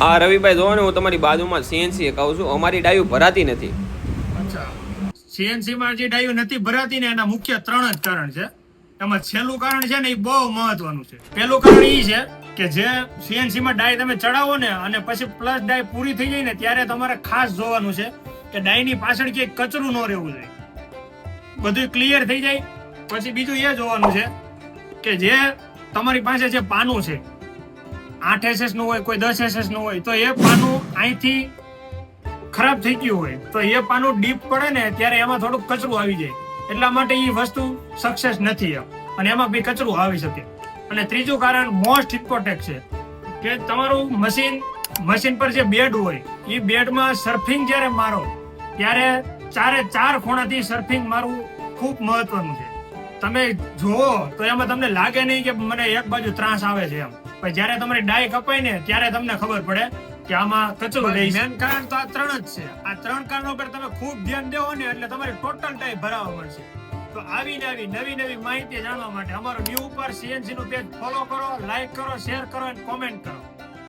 આ રવિભાઈ જોવો ને, હું તમારી બાજુમાં સીએનસી કહું છું, અમારી ડાયું ભરાતી નથી. અચ્છા, સીએનસી માં જે ડાયું નથી ભરાતી ને એના મુખ્ય 3 જ કારણ છે. એમાં છેલ્લું કારણ છે ને એ બહુ મહત્વનું છે. પહેલું કારણ એ છે કે જે સીએનસી માં ડાય તમે ચડાવો ને અને પછી પ્લસ ડાય પૂરી થઈ જાય ને ત્યારે તમારે ખાસ જોવાનું છે કે ડાયની પાછળ ક્યાંય કચરું ન રહેવું જોઈએ. બધું ક્લિયર થઈ જાય પછી બીજું એ જોવાનું છે કે જે તમારી પાસે જે પાનું છે 8 SS નું હોય, કોઈ 10 SS નું હોય, તો એ પાનું અહીંથી ખરાબ થઈ ગયું હોય તો એ પાનું ડીપ પડે ને ત્યારે એમાં થોડુંક કચરું આવી જાય. એટલા માટે એ વસ્તુ સક્સેસ નથી એમ, અને એમાં બી કચરું આવી શકે. અને ત્રીજું કારણ મોસ્ટ ઇમ્પોર્ટન્ટ છે કે તમારું મશીન પર જે બેડ હોય એ બેડમાં સર્ફિંગ જ્યારે મારો ત્યારે 4 ખૂણાથી સર્ફિંગ મારવું ખૂબ મહત્વનું છે. તમે જુઓ તો એમાં તમને લાગે નહીં કે મને એક બાજુ ત્રાસ આવે છે એમ, પણ જ્યારે તમારી ડાય કપાય ને ત્યારે તમને ખબર પડે કે આમાં કચરું રહી છે. મેન કારણ તો આ 3 જ છે. આ 3 કારણો પર તમે ખૂબ ધ્યાન દેવો ને એટલે તમારી ટોટલ ડાય ભરાવા મળશે. તો આવી નવી માહિતી જાણવા માટે અમારો ન્યૂ ઉપર સીએનસી નું પેજ ફોલો કરો, લાઈક કરો, શેર કરો અને કોમેન્ટ કરો.